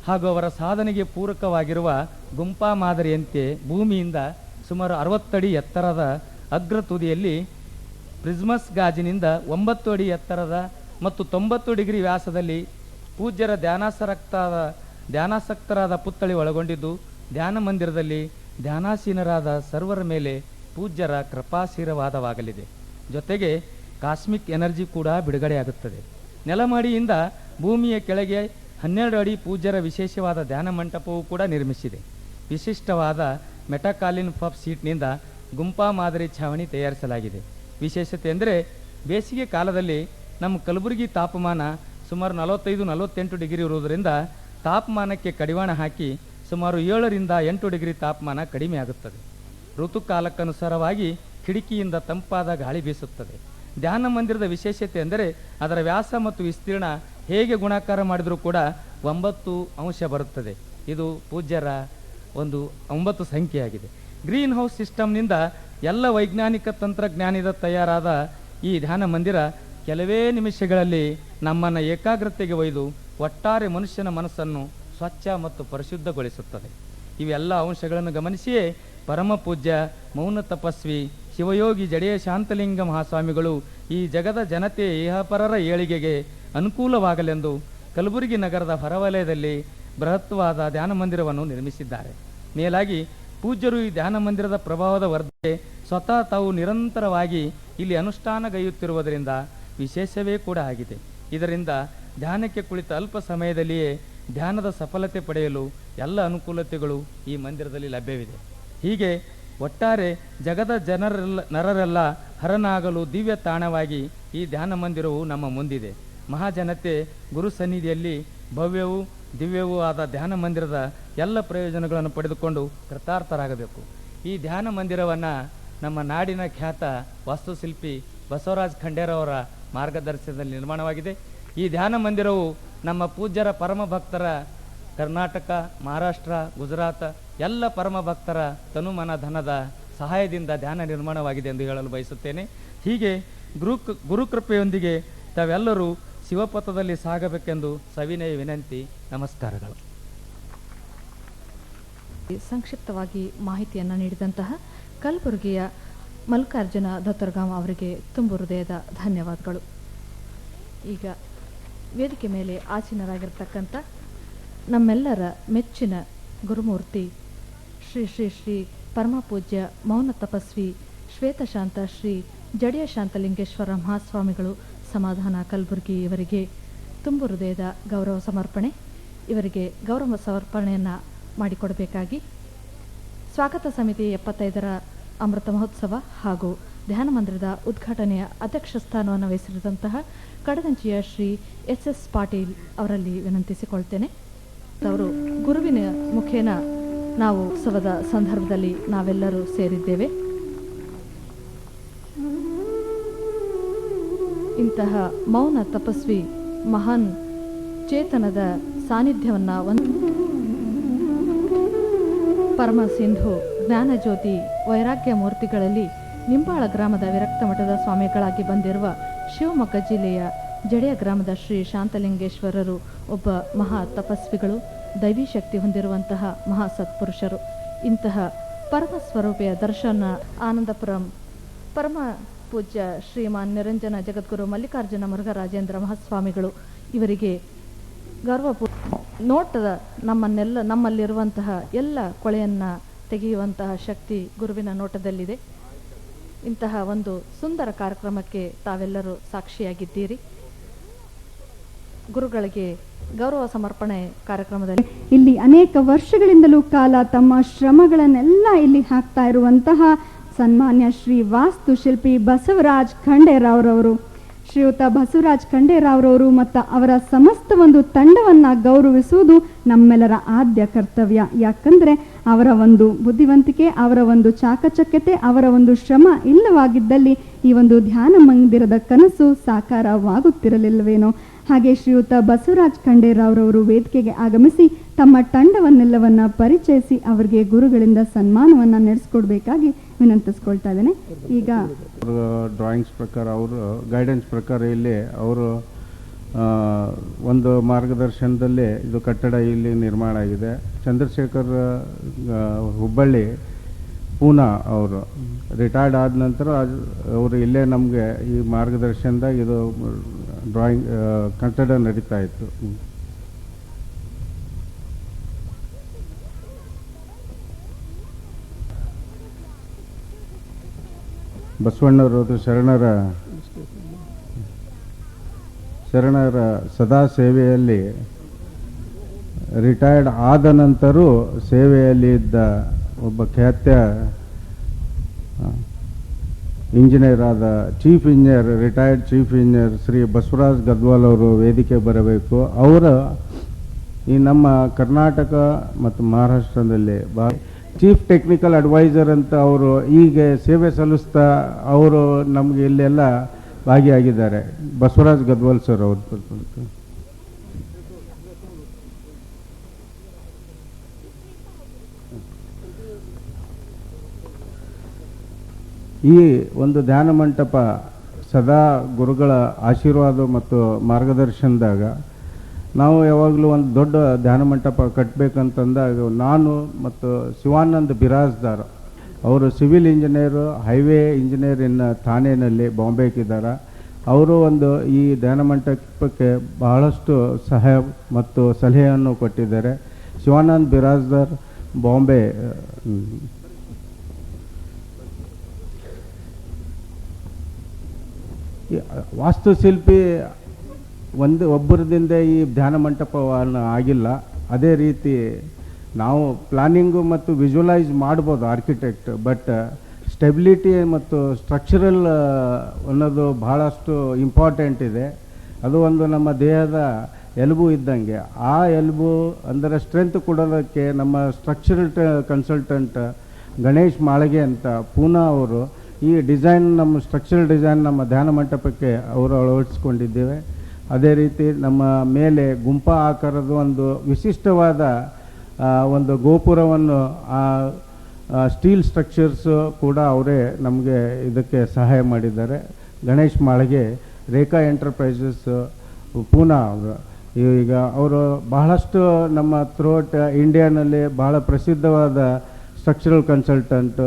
ಹಾಗೂ ಅವರ ಸಾಧನೆಗೆ ಪೂರಕವಾಗಿರುವ ಗುಂಪಾ ಮಾದರಿಯಂತೆ ಭೂಮಿಯಿಂದ ಸುಮಾರು 60 ಅಡಿ ಎತ್ತರದ ಅಗ್ರ ತುದಿಯಲ್ಲಿ ಪ್ರಿಸ್ಮಸ್ ಗಾಜಿನಿಂದ 9 ಅಡಿ ಎತ್ತರದ ಮತ್ತು 90 ಡಿಗ್ರಿ ವ್ಯಾಸದಲ್ಲಿ ಪೂಜ್ಯರ ಧ್ಯಾನಾಸಕ್ತರಾದ ಪುತ್ಥಳಿ ಒಳಗೊಂಡಿದ್ದು, ಧ್ಯಾನ ಮಂದಿರದಲ್ಲಿ ಧ್ಯಾನಾಸೀನರಾದ ಸರ್ವರ ಮೇಲೆ ಪೂಜ್ಯರ ಕೃಪಾಶೀರ್ವಾದವಾಗಲಿದೆ. ಜೊತೆಗೆ ಕಾಸ್ಮಿಕ್ ಎನರ್ಜಿ ಕೂಡ ಬಿಡುಗಡೆಯಾಗುತ್ತದೆ. ನೆಲಮಡಿಯಿಂದ ಭೂಮಿಯ ಕೆಳಗೆ 12 ಅಡಿ ಪೂಜ್ಯರ ವಿಶೇಷವಾದ ಧ್ಯಾನ ಮಂಟಪವೂ ಕೂಡ ನಿರ್ಮಿಸಿದೆ. ವಿಶಿಷ್ಟವಾದ ಮೆಟಾಕಾಲಿನ್ ಪಫ್ ಸೀಟ್ನಿಂದ ಗುಂಪಾ ಮಾದರಿ ಛಾವಣಿ ತಯಾರಿಸಲಾಗಿದೆ. ವಿಶೇಷತೆ ಅಂದರೆ ಬೇಸಿಗೆ ಕಾಲದಲ್ಲಿ ನಮ್ಮ ಕಲಬುರಗಿ ತಾಪಮಾನ ಸುಮಾರು 45-48 ಡಿಗ್ರಿ ಇರುವುದರಿಂದ ತಾಪಮಾನಕ್ಕೆ ಕಡಿವಾಣ ಹಾಕಿ ಸುಮಾರು 7 ರಿಂದ 8 ಡಿಗ್ರಿ ತಾಪಮಾನ ಕಡಿಮೆ ಆಗುತ್ತದೆ. ಋತುಕಾಲಕ್ಕನುಸಾರವಾಗಿ ಕಿಟಕಿಯಿಂದ ತಂಪಾದ ಗಾಳಿ ಬೀಸುತ್ತದೆ. ಧ್ಯಾನ ಮಂದಿರದ ವಿಶೇಷತೆ ಎಂದರೆ ಅದರ ವ್ಯಾಸ ಮತ್ತು ವಿಸ್ತೀರ್ಣ ಹೇಗೆ ಗುಣಾಕಾರ ಮಾಡಿದರೂ ಕೂಡ 9 ಅಂಶ ಬರುತ್ತದೆ. ಇದು ಪೂಜ್ಯರ ಒಂದು 9 ಸಂಖ್ಯೆಯಾಗಿದೆ. ಗ್ರೀನ್ ಹೌಸ್ ಸಿಸ್ಟಮ್ನಿಂದ ಎಲ್ಲ ವೈಜ್ಞಾನಿಕ ತಂತ್ರಜ್ಞಾನದ ತಯಾರಾದ ಈ ಧ್ಯಾನ ಮಂದಿರ ಕೆಲವೇ ನಿಮಿಷಗಳಲ್ಲಿ ನಮ್ಮನ್ನು ಏಕಾಗ್ರತೆಗೆ ಒಯ್ದು ಒಟ್ಟಾರೆ ಮನುಷ್ಯನ ಮನಸ್ಸನ್ನು ಸ್ವಚ್ಛ ಮತ್ತು ಪರಿಶುದ್ಧಗೊಳಿಸುತ್ತದೆ. ಇವೆಲ್ಲ ಅಂಶಗಳನ್ನು ಗಮನಿಸಿಯೇ ಪರಮ ಪೂಜ್ಯ ಮೌನ ತಪಸ್ವಿ ಶಿವಯೋಗಿ ಜಡೆಯ ಶಾಂತಲಿಂಗ ಮಹಾಸ್ವಾಮಿಗಳು ಈ ಜಗದ ಜನತೆ ಇಹಪರರ ಏಳಿಗೆಗೆ ಅನುಕೂಲವಾಗಲೆಂದು ಕಲಬುರಗಿ ನಗರದ ಹೊರವಲಯದಲ್ಲಿ ಬೃಹತ್ವಾದ ಧ್ಯಾನ ಮಂದಿರವನ್ನು ನಿರ್ಮಿಸಿದ್ದಾರೆ. ಮೇಲಾಗಿ ಪೂಜ್ಯರು ಈ ಧ್ಯಾನ ಮಂದಿರದ ಪ್ರಭಾವದ ವರ್ಧನೆ ಸ್ವತಃ ತಾವು ನಿರಂತರವಾಗಿ ಇಲ್ಲಿ ಅನುಷ್ಠಾನಗೈಯುತ್ತಿರುವುದರಿಂದ ವಿಶೇಷವೇ ಕೂಡ ಆಗಿದೆ. ಇದರಿಂದ ಧ್ಯಾನಕ್ಕೆ ಕುಳಿತ ಅಲ್ಪ ಸಮಯದಲ್ಲಿಯೇ ಧ್ಯಾನದ ಸಫಲತೆ ಪಡೆಯಲು ಎಲ್ಲ ಅನುಕೂಲತೆಗಳು ಈ ಮಂದಿರದಲ್ಲಿ ಲಭ್ಯವಿದೆ. ಹೀಗೆ ಒಟ್ಟಾರೆ ಜಗದ ನರರೆಲ್ಲ ಹರನಾಗಲು ದಿವ್ಯ ತಾಣವಾಗಿ ಈ ಧ್ಯಾನ ಮಂದಿರವು ನಮ್ಮ ಮುಂದಿದೆ. ಮಹಾಜನತೆ ಗುರು ಸನ್ನಿಧಿಯಲ್ಲಿ ಭವ್ಯವೂ ದಿವ್ಯವೂ ಆದ ಧ್ಯಾನ ಮಂದಿರದ ಎಲ್ಲ ಪ್ರಯೋಜನಗಳನ್ನು ಪಡೆದುಕೊಂಡು ಕೃತಾರ್ಥರಾಗಬೇಕು. ಈ ಧ್ಯಾನ ಮಂದಿರವನ್ನು ನಮ್ಮ ನಾಡಿನ ಖ್ಯಾತ ವಾಸ್ತುಶಿಲ್ಪಿ ಬಸವರಾಜ್ ಖಂಡೇರವರ ಮಾರ್ಗದರ್ಶನದಲ್ಲಿ ನಿರ್ಮಾಣವಾಗಿದೆ. ಈ ಧ್ಯಾನ ಮಂದಿರವು ನಮ್ಮ ಪೂಜ್ಯರ ಪರಮ ಭಕ್ತರ ಕರ್ನಾಟಕ, ಮಹಾರಾಷ್ಟ್ರ, ಗುಜರಾತ್ ಎಲ್ಲ ಪರಮ ಭಕ್ತರ ತನುಮನ ಧನದ ಸಹಾಯದಿಂದ ಧ್ಯಾನ ನಿರ್ಮಾಣವಾಗಿದೆ ಎಂದು ಹೇಳಲು ಬಯಸುತ್ತೇನೆ. ಹೀಗೆ ಗುರುಕೃಪೆಯೊಂದಿಗೆ ತಾವೆಲ್ಲರೂ ಶಿವಪಥದಲ್ಲಿ ಸಾಗಬೇಕೆಂದು ಸವಿನಯ ವಿನಂತಿ. ನಮಸ್ಕಾರಗಳು. ಸಂಕ್ಷಿಪ್ತವಾಗಿ ಮಾಹಿತಿಯನ್ನು ನೀಡಿದಂತಹ ಕಲಬುರಗಿಯ ಮಲ್ಲಿಕಾರ್ಜುನ ದತ್ತರ್ಗಾಂ ಅವರಿಗೆ ತುಂಬು ಹೃದಯದ ಧನ್ಯವಾದಗಳು. ಈಗ ವೇದಿಕೆ ಮೇಲೆ ಆಸೀನರಾಗಿರ್ತಕ್ಕಂಥ ನಮ್ಮೆಲ್ಲರ ಮೆಚ್ಚಿನ ಗುರುಮೂರ್ತಿ ಶ್ರೀ ಶ್ರೀ ಶ್ರೀ ಪರಮ ಪೂಜ್ಯ ಮೌನ ತಪಸ್ವಿ ಶ್ವೇತಶಾಂತ ಶ್ರೀ ಜಡೆಯ ಶಾಂತಲಿಂಗೇಶ್ವರ ಮಹಾಸ್ವಾಮಿಗಳು ಸಮಾಧಾನ ಕಲಬುರಗಿ ಇವರಿಗೆ ತುಂಬು ಹೃದಯದ ಗೌರವ ಸಮರ್ಪಣೆ. ಇವರಿಗೆ ಗೌರವ ಸಮರ್ಪಣೆಯನ್ನು ಮಾಡಿಕೊಡಬೇಕಾಗಿ ಸ್ವಾಗತ ಸಮಿತಿ 75ರ ಅಮೃತ ಮಹೋತ್ಸವ ಹಾಗೂ ಧ್ಯಾನ ಮಂದಿರದ ಉದ್ಘಾಟನೆಯ ಅಧ್ಯಕ್ಷ ಸ್ಥಾನವನ್ನು ವಹಿಸಿರುವಂತಹ ಕಡಗಂಚಿಯ ಶ್ರೀ SS ಪಾಟೀಲ್ ಅವರಲ್ಲಿ ವಿನಂತಿಸಿಕೊಳ್ತೇನೆ. ಅವರು ಗುರುವಿನ ಮುಖೇನ ನಾವು ಉತ್ಸವದ ಸಂದರ್ಭದಲ್ಲಿ ನಾವೆಲ್ಲರೂ ಸೇರಿದ್ದೇವೆ. ಇಂತಹ ಮೌನ ತಪಸ್ವಿ ಮಹಾನ್ ಚೇತನದ ಸಾನ್ನಿಧ್ಯವನ್ನು ಪರಮ ಸಿಂಧು ಜ್ಞಾನಜ್ಯೋತಿ ವೈರಾಗ್ಯ ಮೂರ್ತಿಗಳಲ್ಲಿ ನಿಂಬಾಳ ಗ್ರಾಮದ ವಿರಕ್ತ ಮಠದ ಸ್ವಾಮಿಗಳಾಗಿ ಬಂದಿರುವ ಶಿವಮೊಗ್ಗ ಜಿಲ್ಲೆಯ ಜಡೆಯ ಗ್ರಾಮದ ಶ್ರೀ ಶಾಂತಲಿಂಗೇಶ್ವರರು ಒಬ್ಬ ಮಹಾ ತಪಸ್ವಿಗಳು, ದೈವಿ ಶಕ್ತಿ ಹೊಂದಿರುವಂತಹ ಮಹಾ ಸತ್ಪುರುಷರು. ಇಂತಹ ಪರಮ ಸ್ವರೂಪಿಯ ದರ್ಶನ ಆನಂದಪುರಂ ಪರಮ ಪೂಜ್ಯ ಶ್ರೀಮಾನ್ ನಿರಂಜನ ಜಗದ್ಗುರು ಮಲ್ಲಿಕಾರ್ಜುನ ಮುರುಘರಾಜೇಂದ್ರ ಮಹಾಸ್ವಾಮಿಗಳು ಇವರಿಗೆ ನೋಟದ ನಮ್ಮಲ್ಲಿರುವಂತಹ ಎಲ್ಲ ಕೊಳೆಯನ್ನು ತೆಗೆಯುವಂತಹ ಶಕ್ತಿ ಗುರುವಿನ ನೋಟದಲ್ಲಿದೆ. ಇಂತಹ ಒಂದು ಸುಂದರ ಕಾರ್ಯಕ್ರಮಕ್ಕೆ ತಾವೆಲ್ಲರೂ ಸಾಕ್ಷಿಯಾಗಿದ್ದೀರಿ. ಗುರುಗಳಿಗೆ ಗೌರವ ಸಮರ್ಪಣೆ ಕಾರ್ಯಕ್ರಮದಲ್ಲಿ ಇಲ್ಲಿ ಅನೇಕ ವರ್ಷಗಳಿಂದಲೂ ಕಾಲ ತಮ್ಮ ಶ್ರಮಗಳನ್ನೆಲ್ಲ ಇಲ್ಲಿ ಹಾಕ್ತಾ ಇರುವಂತಹ ಸನ್ಮಾನ್ಯ ಶ್ರೀ ವಾಸ್ತುಶಿಲ್ಪಿ ಬಸವರಾಜ್ ಖಂಡೇರಾವ್ರವರು, ಶ್ರೀಯುತ ಬಸವರಾಜ್ ಖಂಡೇರಾವ್ರವರು ಮತ್ತು ಅವರ ಸಮಸ್ತ ಒಂದು ತಂಡವನ್ನು ಗೌರವಿಸುವುದು ನಮ್ಮೆಲ್ಲರ ಆದ್ಯ ಕರ್ತವ್ಯ. ಯಾಕಂದರೆ ಅವರ ಒಂದು ಬುದ್ಧಿವಂತಿಕೆ, ಅವರ ಒಂದು ಚಾಕಚಕ್ಯತೆ, ಅವರ ಒಂದು ಶ್ರಮ ಇಲ್ಲವಾಗಿದ್ದಲ್ಲಿ ಈ ಒಂದು ಧ್ಯಾನ ಮಂದಿರದ ಕನಸು ಸಾಕಾರವಾಗುತ್ತಿರಲಿಲ್ಲವೇನೋ. ಹಾಗೆ ಶ್ರೀಯುತ ಬಸವರಾಜ್ ಖಂಡೇರಾವ್ರವರು ವೇದಿಕೆಗೆ ಆಗಮಿಸಿ ತಮ್ಮ ತಂಡವನ್ನೆಲ್ಲವನ್ನ ಪರಿಚಯಿಸಿ ಅವರಿಗೆ ಗುರುಗಳಿಂದ ಸನ್ಮಾನವನ್ನು ನಡೆಸ್ಕೊಡ್ಬೇಕಾಗಿ ವಿನಂತಿಸ್ಕೊಳ್ತಾ ಇದ್ದೇನೆ. ಈಗ ಡ್ರಾಯಿಂಗ್ಸ್ ಪ್ರಕಾರ ಅವರು ಗೈಡೆನ್ಸ್ ಪ್ರಕಾರ ಇಲ್ಲಿ ಅವರು ಒಂದು ಮಾರ್ಗದರ್ಶನದಲ್ಲೇ ಇದು ಕಟ್ಟಡ ಇಲ್ಲಿ ನಿರ್ಮಾಣ ಆಗಿದೆ. ಚಂದ್ರಶೇಖರ್ ಹುಬ್ಬಳ್ಳಿ ಪೂನಾ ಅವರು ರಿಟೈರ್ಡ್ ಆದ ನಂತರ ಅವರು ಇಲ್ಲೇ ನಮಗೆ ಈ ಮಾರ್ಗದರ್ಶನದಾಗ ಇದು ಡ್ರಾಯಿಂಗ್ ಕಟ್ಟಡ ನಡೀತಾ ಇತ್ತು. ಬಸವಣ್ಣವರು ಶರಣರ ಸದಾ ಸೇವೆಯಲ್ಲಿ ರಿಟೈರ್ಡ್ ಆದ ನಂತರೂ ಸೇವೆಯಲ್ಲಿ ಇದ್ದ ಒಬ್ಬ ಖ್ಯಾತ ಇಂಜಿನಿಯರ್ ಆದ chief engineer, retired chief engineer Shri Basavaraj Gadwal ಅವರು ವೇದಿಕೆ ಬರಬೇಕು. ಅವರ ಈ ನಮ್ಮ ಕರ್ನಾಟಕ ಮತ್ತು ಮಹಾರಾಷ್ಟ್ರದಲ್ಲಿ ಚೀಫ್ ಟೆಕ್ನಿಕಲ್ ಅಡ್ವೈಸರ್ ಅಂತ ಅವರು ಈಗ ಸೇವೆ ಸಲ್ಲಿಸ್ತಾ ಅವರು ನಮಗೆ ಇಲ್ಲೆಲ್ಲ ಭಾಗಿಯಾಗಿದ್ದಾರೆ. ಬಸವರಾಜ್ ಗದ್ವಾಲ್ ಸರ್ ಅವರು. ಈ ಒಂದು ಧ್ಯಾನ ಮಂಟಪ ಸದಾ ಗುರುಗಳ ಆಶೀರ್ವಾದ ಮತ್ತು ಮಾರ್ಗದರ್ಶನದಾಗ ನಾವು ಯಾವಾಗಲೂ ಒಂದು ದೊಡ್ಡ ಧ್ಯಾನ ಮಂಟಪ ಕಟ್ಟಬೇಕಂತಂದಾಗ ನಾನು ಮತ್ತು ಶಿವಾನಂದ್ ಬಿರಾಜ್ದಾರ್ ಅವರು ಸಿವಿಲ್ ಇಂಜಿನಿಯರು, ಹೈವೇ ಇಂಜಿನಿಯರ್ ಇನ್ನು ಥಾಣೆಯಲ್ಲಿ ಬಾಂಬೆಗಿದ್ದಾರೆ. ಅವರು ಒಂದು ಈ ಧ್ಯಾನ ಮಂಟಪಕ್ಕೆ ಬಹಳಷ್ಟು ಸಹಾಯ ಮತ್ತು ಸಲಹೆಯನ್ನು ಕೊಟ್ಟಿದ್ದಾರೆ. ಶಿವಾನಂದ್ ಬಿರಾಜ್ದಾರ್ ಬಾಂಬೆ. ವಾಸ್ತುಶಿಲ್ಪಿ ಒಬ್ಬರದಿಂದ ಈ ಧ್ಯಾನ ಮಂಟಪವನ್ನು ಆಗಿಲ್ಲ. ಅದೇ ರೀತಿ ನಾವು ಪ್ಲಾನಿಂಗು ಮತ್ತು ವಿಜುವಲೈಸ್ ಮಾಡ್ಬೋದು ಆರ್ಕಿಟೆಕ್ಟ್, ಬಟ್ ಸ್ಟೆಬಿಲಿಟಿ ಮತ್ತು ಸ್ಟ್ರಕ್ಚರಲ್ ಅನ್ನೋದು ಭಾಳಷ್ಟು ಇಂಪಾರ್ಟೆಂಟ್ ಇದೆ. ಅದು ಒಂದು ನಮ್ಮ ದೇಹದ ಎಲುಬು ಇದ್ದಂಗೆ. ಆ ಎಲುಬು ಅಂದರೆ ಸ್ಟ್ರೆಂತ್ ಕೊಡೋದಕ್ಕೆ ನಮ್ಮ ಸ್ಟ್ರಕ್ಚರಲ್ ಕನ್ಸಲ್ಟೆಂಟ್ ಗಣೇಶ್ ಮಾಳಗೆ ಅಂತ ಪೂನಾ ಅವರು ಈ ಡಿಸೈನ್, ನಮ್ಮ ಸ್ಟ್ರಕ್ಚರಲ್ ಡಿಸೈನ್ ನಮ್ಮ ಧ್ಯಾನ ಮಂಟಪಕ್ಕೆ ಅವರು ಅಳವಡಿಸ್ಕೊಂಡಿದ್ದೇವೆ. ಅದೇ ರೀತಿ ನಮ್ಮ ಮೇಲೆ ಗುಂಪಾ ಆಕಾರದ ಒಂದು ವಿಶಿಷ್ಟವಾದ ಒಂದು ಗೋಪುರವನ್ನು ಸ್ಟೀಲ್ ಸ್ಟ್ರಕ್ಚರ್ಸು ಕೂಡ ಅವರೇ ನಮಗೆ ಇದಕ್ಕೆ ಸಹಾಯ ಮಾಡಿದ್ದಾರೆ. ಗಣೇಶ್ ಮಾಳಗೆ, ರೇಖಾ ಎಂಟರ್ಪ್ರೈಸಸ್ ಪೂನಾ ಅವರು. ಈಗ ಅವರು ಬಹಳಷ್ಟು ನಮ್ಮ ಥ್ರೂಔಟ್ ಇಂಡಿಯಾನಲ್ಲಿ ಬಹಳ ಪ್ರಸಿದ್ಧವಾದ ಸ್ಟ್ರಕ್ಚರಲ್ ಕನ್ಸಲ್ಟೆಂಟ್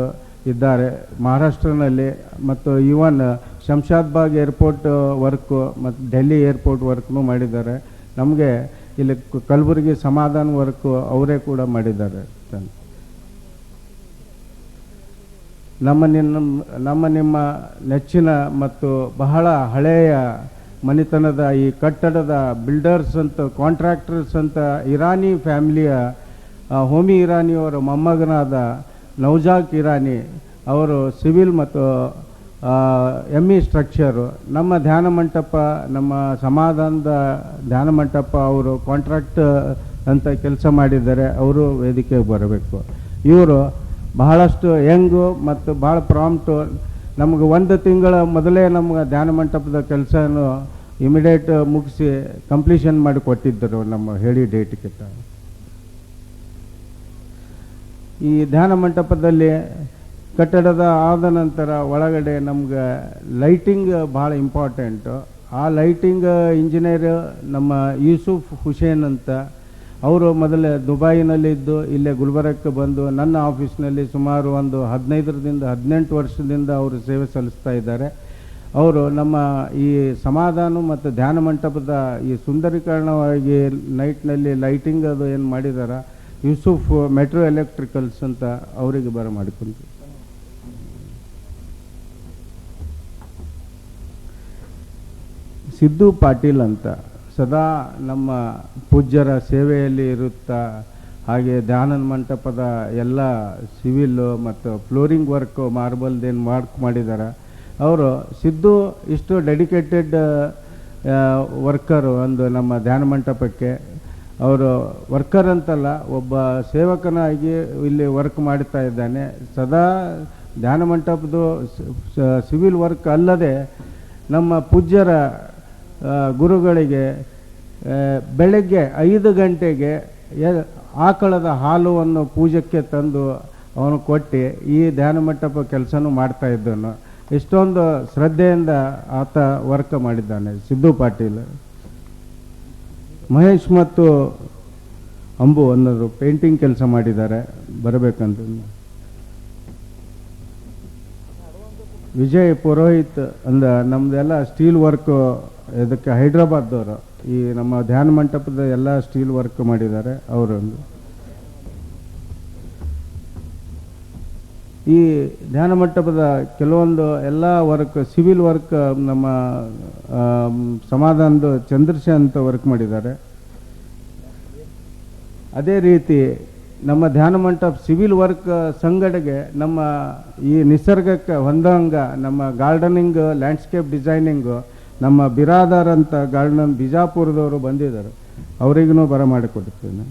ಇದ್ದಾರೆ ಮಹಾರಾಷ್ಟ್ರನಲ್ಲಿ. ಮತ್ತು ಇವನ್ ಶಂಷಾದ್ಬಾಗ್ ಏರ್ಪೋರ್ಟ್ ವರ್ಕು ಮತ್ತು ಡೆಲ್ಲಿ ಏರ್ಪೋರ್ಟ್ ವರ್ಕ್ನೂ ಮಾಡಿದ್ದಾರೆ. ನಮಗೆ ಇಲ್ಲಿ ಕಲಬುರಗಿ ಸಮಾಧಾನ ವರ್ಕು ಅವರೇ ಕೂಡ ಮಾಡಿದ್ದಾರೆ. ನಮ್ಮ ನಿಮ್ಮ ನೆಚ್ಚಿನ ಮತ್ತು ಬಹಳ ಹಳೆಯ ಮನೆತನದ ಈ ಕಟ್ಟಡದ ಬಿಲ್ಡರ್ಸ್ ಅಂತ, ಕಾಂಟ್ರಾಕ್ಟರ್ಸ್ ಅಂತ ಇರಾನಿ ಫ್ಯಾಮಿಲಿಯ ಹೋಮಿ ಇರಾನಿಯವರ ಮೊಮ್ಮಗನಾದ ನೌಜಾಕ್ ಇರಾನಿ ಅವರು ಸಿವಿಲ್ ಮತ್ತು ME ಸ್ಟ್ರಕ್ಚರು, ನಮ್ಮ ಧ್ಯಾನ ಮಂಟಪ, ನಮ್ಮ ಸಮಾಧಾನದ ಧ್ಯಾನ ಮಂಟಪ ಅವರು ಕಾಂಟ್ರಾಕ್ಟ್ ಅಂತ ಕೆಲಸ ಮಾಡಿದ್ದಾರೆ. ಅವರು ವೇದಿಕೆಗೆ ಬರಬೇಕು. ಇವರು ಬಹಳಷ್ಟು ಯಂಗು ಮತ್ತು ಭಾಳ ಪ್ರಾಂಪ್ಟು. ನಮಗೆ ಒಂದು ತಿಂಗಳ ಮೊದಲೇ ನಮ್ಗೆ ಧ್ಯಾನ ಮಂಟಪದ ಕೆಲಸನೂ ಇಮಿಡಿಯೇಟ್ ಮುಗಿಸಿ ಕಂಪ್ಲೀಷನ್ ಮಾಡಿ ಕೊಟ್ಟಿದ್ದರು ನಮ್ಮ ಹೇಳಿ ಡೇಟ್ಗೆ. ಈ ಧ್ಯಾನ ಮಂಟಪದಲ್ಲಿ ಕಟ್ಟಡದ ಆದ ನಂತರ ಒಳಗಡೆ ನಮ್ಗೆ ಲೈಟಿಂಗ್ ಭಾಳ ಇಂಪಾರ್ಟೆಂಟು. ಆ ಲೈಟಿಂಗ್ ಇಂಜಿನಿಯರ್ ನಮ್ಮ ಯೂಸುಫ್ ಹುಸೇನ್ ಅಂತ, ಅವರು ಮೊದಲೇ ದುಬೈನಲ್ಲಿದ್ದು ಇಲ್ಲೇ ಗುಲ್ಬರ್ಗಕ್ಕೆ ಬಂದು ನನ್ನ ಆಫೀಸ್ನಲ್ಲಿ ಸುಮಾರು ಒಂದು 15-18 ವರ್ಷದಿಂದ ಅವರು ಸೇವೆ ಸಲ್ಲಿಸ್ತಾ ಇದ್ದಾರೆ. ಅವರು ನಮ್ಮ ಈ ಸಮಾಧಾನ ಮತ್ತು ಧ್ಯಾನ ಮಂಟಪದ ಈ ಸುಂದರೀಕರಣವಾಗಿ ನೈಟ್ನಲ್ಲಿ ಲೈಟಿಂಗ್ ಅದು ಏನು ಮಾಡಿದ್ದಾರೆ, ಯೂಸುಫ್ ಮೆಟ್ರೋ ಎಲೆಕ್ಟ್ರಿಕಲ್ಸ್ ಅಂತ ಅವರಿಗೆ ಬರಮಾಡಿಕೊಂಡು. ಸಿದ್ದು ಪಾಟೀಲ್ ಅಂತ, ಸದಾ ನಮ್ಮ ಪೂಜ್ಯರ ಸೇವೆಯಲ್ಲಿ ಇರುತ್ತಾ, ಹಾಗೆ ಧ್ಯಾನ ಮಂಟಪದ ಎಲ್ಲ ಸಿವಿಲ್ಲು ಮತ್ತು ಫ್ಲೋರಿಂಗ್ ವರ್ಕು ಮಾರ್ಬಲ್ದೇನು ಮಾಡಿದ್ದಾರೆ. ಅವರು ಸಿದ್ದು ಇಷ್ಟು ಡೆಡಿಕೇಟೆಡ್ ವರ್ಕರು ಒಂದು ನಮ್ಮ ಧ್ಯಾನ ಮಂಟಪಕ್ಕೆ. ಅವರು ವರ್ಕರ್ ಅಂತಲ್ಲ, ಒಬ್ಬ ಸೇವಕನಾಗಿ ಇಲ್ಲಿ ವರ್ಕ್ ಮಾಡ್ತಾ ಇದ್ದಾನೆ. ಸದಾ ಧ್ಯಾನ ಮಂಟಪದ ಸಿವಿಲ್ ವರ್ಕ್ ಅಲ್ಲದೆ ನಮ್ಮ ಪೂಜ್ಯರ ಗುರುಗಳಿಗೆ ಬೆಳಗ್ಗೆ 5 ಗಂಟೆಗೆ ಆಕಳದ ಹಾಲುವನ್ನು ಪೂಜೆಗೆ ತಂದು ಅವನು ಕೊಟ್ಟು ಈ ಧ್ಯಾನ ಮಂಟಪ ಕೆಲಸನೂ ಮಾಡ್ತಾ ಇದ್ದನು. ಇಷ್ಟೊಂದು ಶ್ರದ್ಧೆಯಿಂದ ಆತ ವರ್ಕ್ ಮಾಡಿದ್ದಾನೆ. ಸಿದ್ದು ಪಾಟೀಲ್, ಮಹೇಶ್ ಮತ್ತು ಅಂಬು ಅನ್ನೋರು ಪೇಂಟಿಂಗ್ ಕೆಲಸ ಮಾಡಿದ್ದಾರೆ, ಬರಬೇಕಂತ. ವಿಜಯ್ ಪುರೋಹಿತ್ ಅಂದ ನಮ್ಮದೆಲ್ಲ ಸ್ಟೀಲ್ ವರ್ಕ್, ಇದಕ್ಕೆ ಹೈದ್ರಾಬಾದ್ದವರು ಈ ನಮ್ಮ ಧ್ಯಾನ ಮಂಟಪದ ಎಲ್ಲ ಸ್ಟೀಲ್ ವರ್ಕ್ ಮಾಡಿದ್ದಾರೆ ಅವರೊಂದು. ಈ ಧ್ಯಾನ ಮಂಟಪದ ಕೆಲವೊಂದು ಎಲ್ಲ ವರ್ಕ್, ಸಿವಿಲ್ ವರ್ಕ್ ನಮ್ಮ ಸಮಾಧಾನದ ಚಂದ್ರಶೇ ಅಂತ ವರ್ಕ್ ಮಾಡಿದ್ದಾರೆ. ಅದೇ ರೀತಿ ನಮ್ಮ ಧ್ಯಾನ ಮಂಟಪ ಸಿವಿಲ್ ವರ್ಕ್ ಸಂಗಡಿಗೆ ನಮ್ಮ ಈ ನಿಸರ್ಗಕ್ಕೆ ಹೊಂದಂಗ ನಮ್ಮ ಗಾರ್ಡನಿಂಗ್, ಲ್ಯಾಂಡ್ಸ್ಕೇಪ್ ಡಿಸೈನಿಂಗು ನಮ್ಮ ಬಿರಾದಾರ್ ಅಂತ ಗಾರ್ಡನ್ ಬಿಜಾಪುರದವರು ಬಂದಿದ್ದಾರೆ, ಅವರಿಗೂ ಬರ ಮಾಡಿಕೊಡ್ತೀನಿ.